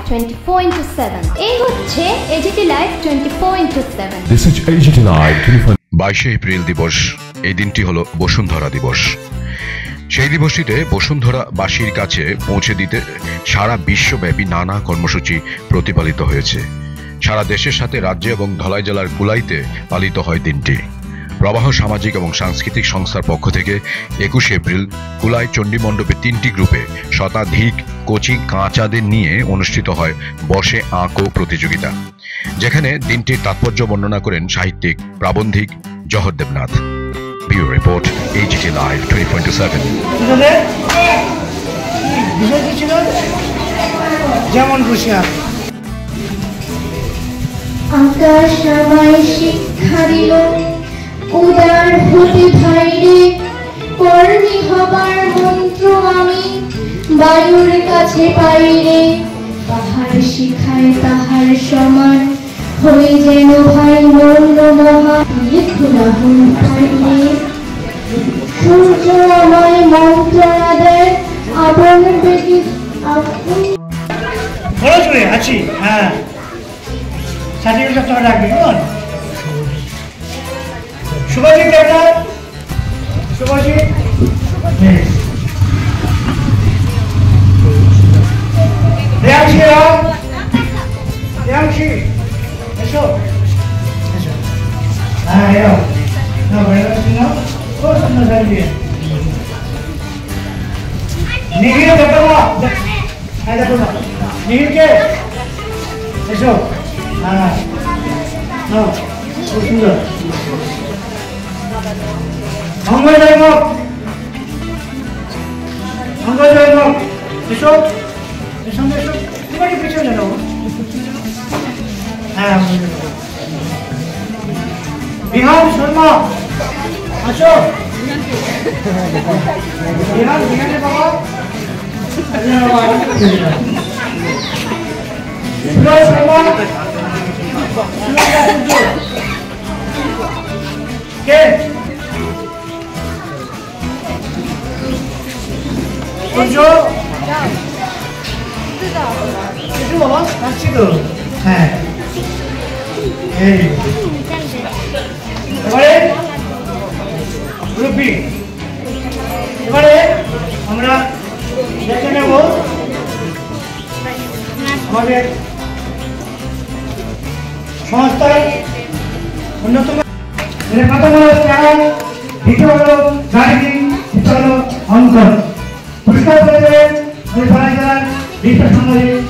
24/7 এই হচ্ছে AGT live 24/7 This is AGT Live 22 April দিবস। এই দিনটি হলো বসুন্ধরা দিবস। সেই দিবসটিতে বসুন্ধরা বাসীর কাছে পৌঁছে দিতে সারা বিশ্বব্যাপী নানা কর্মসূচি প্রতিপালিত হয়েছে। সারা দেশের সাথে রাজ্য এবং ধলাই জেলার কুলাইতে পালিত হয় দিনটি। প্রবাহ সামাজিক এবং সাংস্কৃতিক সংস্থার পক্ষ থেকে 21 এপ্রিল কুলাই চণ্ডী মণ্ডপে 3টি গ্রুপে শতাধিক কোচিং কাঁচাদের নিয়ে অনুষ্ঠিত হয় বসে আঁকো প্রতিযোগিতা, যেখানে দিনটির তাৎপর্য বর্ণনা করেন সাহিত্যিক প্রাবন্ধিক Jahar Debnath. Bureau report, AGT live 24/7। যেমন খুশি আকাশ আমায় শিক্ষা দিল উদার হতে ভাইরে, কর্মী হবার মন্ত্র আমি বায়ুর কাছে পাইরে। তাহার শিখায় তাহার সমান হয়ে যেন ভাই মৌল মহা রাহুল পাইরে। সূর্য আমায় মন্ত্রণা দেয় আপন বেগে আছি। হ্যাঁ, সার্টিফিকেট তোমার রাখবে কেমন? শুভজিৎ দেবনাথ, শুভজিৎ রেয়াংশী রাম, রেয়াংশী এসো এসো। হ্যাঁ এও না বড় শুনো, খুব সুন্দর লাগছে। নিহির দেখো না, হ্যাঁ দেখো না নিহিরকে এসো। হ্যাঁ না খুব সুন্দর। মঙ্গলজয় মুখ, মঙ্গলজয় মুখ এসো এসো এসো। তোমার পিছনে যাও। হ্যাঁ বিহান শর্মা আসো। বিহান বিহানের বাবা শর্মা কে বাবা আসছি তো। হ্যাঁ এবারে রুপি, এবারে আমরা দেখে নেব আমাদের সংস্থার অন্যতম প্রথম হল স্নান, দ্বিতীয় হল গাড়ি, তৃতীয় হল অঙ্কন। পুরস্কার পেয়েছে ধলাই জেলার বিশ্ব সাংবাদিক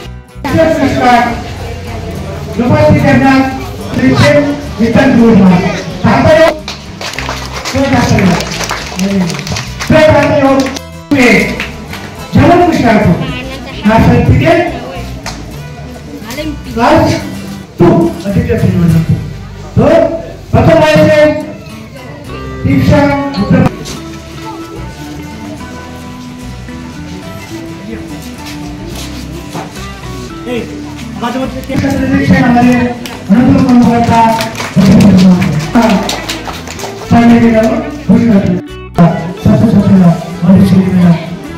পুরস্কার রূপাশ্রী দেবনাথ, বিজ্ঞান পূর্ণিমা। তারপরে যেমন খুশি রাখো নার্সারি থেকে ক্লাস 2 তো প্রথম হয়েছে দীক্ষা। আমাদের অন্যতম কর্মকর্তা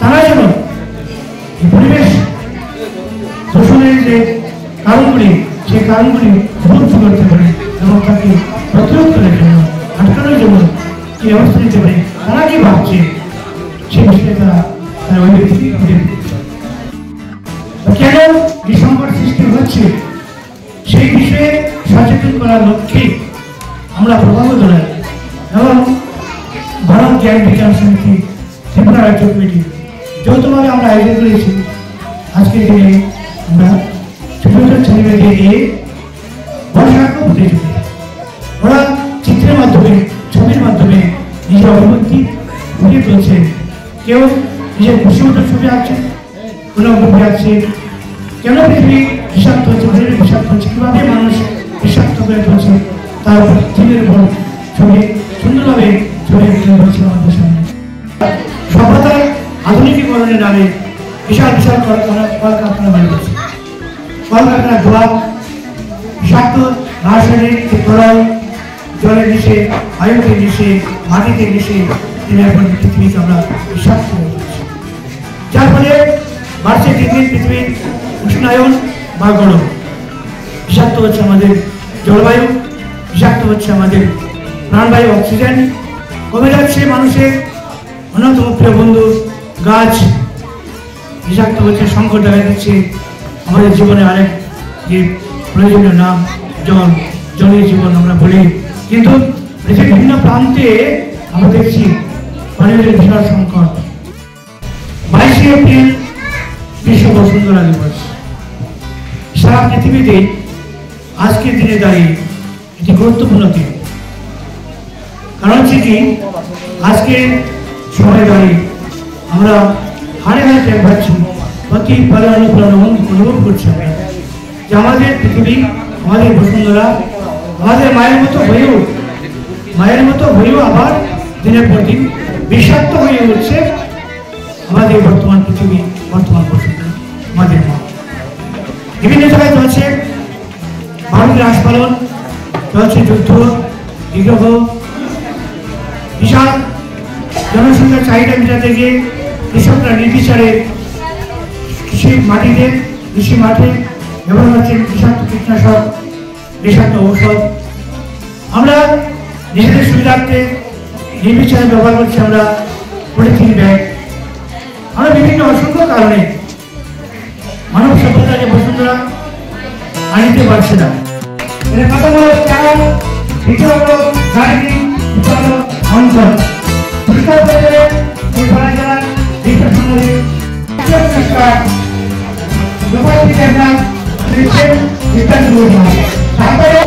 তারা যেন পরিবেশ দূষণের যে কারণগুলি, সেই কারণগুলি মুক্ত করতে পারে এবং তাকে প্রতিরোধ করার জন্য, আটকানোর জন্য কি ব্যবস্থা নিতে পারে, তারা কি ভাবছে সে বিষয়ে তারা ওই ব্যক্তি কেন এই সংকট সৃষ্টি হচ্ছে সেই বিষয়ে সচেতন করার লক্ষ্যে আমরা প্রভাব ধরাই এবং ভারত জ্ঞান বিজ্ঞান সমিতি ত্রিপুরা রাজ্য কমিটি যৌথভাবে আমরা আয়োজন করেছি। আজকের দিনে আমরা ছোট ছোট ছেলেমেয়েদের নিয়ে বর্ষাক প্রতিযোগিতা, ওরা চিত্রের মাধ্যমে, ছবির মাধ্যমে নিজের অভিভূতি ফুটিয়ে তুলছে। কেউ নিজের খুশি মতো ছবি আঁকছে, কোনো অভিভূতি আঁকছে। কেন পৃথিবী বিষাক্ত হচ্ছে, পৃথিবী বিষাক্ত হচ্ছে, কীভাবে মানুষ বিষাক্ত করে তুলছে তার দিনের উপর ছবি সুন্দরভাবে ছবি হচ্ছে আমাদের সামনে। সভ্যতার আধুনিকীকরণের নামে বিশাল বিশাল কলকারখানা বাড়ি করছে। কলকারখানা ধোয়া, বিষাক্ত রাসায়নিক তরল জলে মিশে, বায়ুতে মিশে, মাটিতে মিশে এখন পৃথিবীকে আমরা বিষাক্ত হয়ে যাচ্ছি, যার ফলে বাড়ছে দিন দিন পৃথিবীর উষ্ণায়ন, বা গরম, বিষাক্ত হচ্ছে আমাদের জলবায়ু, বিষাক্ত হচ্ছে আমাদের প্রাণবায়ু অক্সিজেন, কমে যাচ্ছে মানুষের অন্যতম প্রিয় বন্ধু গাছ, বিষাক্ত হচ্ছে, সংকট দেখা দিচ্ছে আমাদের জীবনে আরেক যে প্রয়োজনীয় নাম জল, জলের জীবন আমরা বলি, কিন্তু পৃথিবীর বিভিন্ন প্রান্তে আমরা দেখছি পানির বিশাল সংকট। 22 এপ্রিল বিশ্ব বসুন্ধরা দিবস। সারা পৃথিবীতে আজকের দিনে দাঁড়িয়ে এটি গুরুত্বপূর্ণ দিন। কারণ হচ্ছে কি, আজকে সময় দাঁড়িয়ে আমরা হাড়ে হাড়ে টের পাচ্ছি, প্রতি পলে অনুভব করছি আমরা যে আমাদের পৃথিবী, আমাদের বসুন্ধরা আমাদের মায়ের মতো হয়েও আবার দিনের পর দিন বিষাক্ত হয়ে উঠছে আমাদের বর্তমান পৃথিবী, বর্তমান বসুন্ধরা, আমাদের মা। বিভিন্ন জায়গায় চলছে ভারতের আস্ফালন, চলছে যুদ্ধ, বিগ্রহ, বিশাল জনসংখ্যার চাহিদা মেটাতে গিয়ে কৃষকরা নির্বিচারে কৃষি মাঠে ব্যবহার হচ্ছে বিষাক্ত কীটনাশক, বিষাক্ত ঔষধ। আমরা নিজেদের সুবিধার্থে নির্বিচারে ব্যবহার করছি আমরা পলিথিন ব্যাগ। আমরা বিভিন্ন অসংখ্য কারণে মানব সভ্যতা যে বসুন্ধরা আনিতে পারছে না। এর কথা হলো কারণ, দ্বিতীয় হলো গাড়ি, তৃতীয় হলো অঞ্চল। পরিষ্কার করে ফুলবাড়ি জেলার বিশেষ সংস্কার লোকাল একটা সিস্টেম ইত্যাদি তারপরে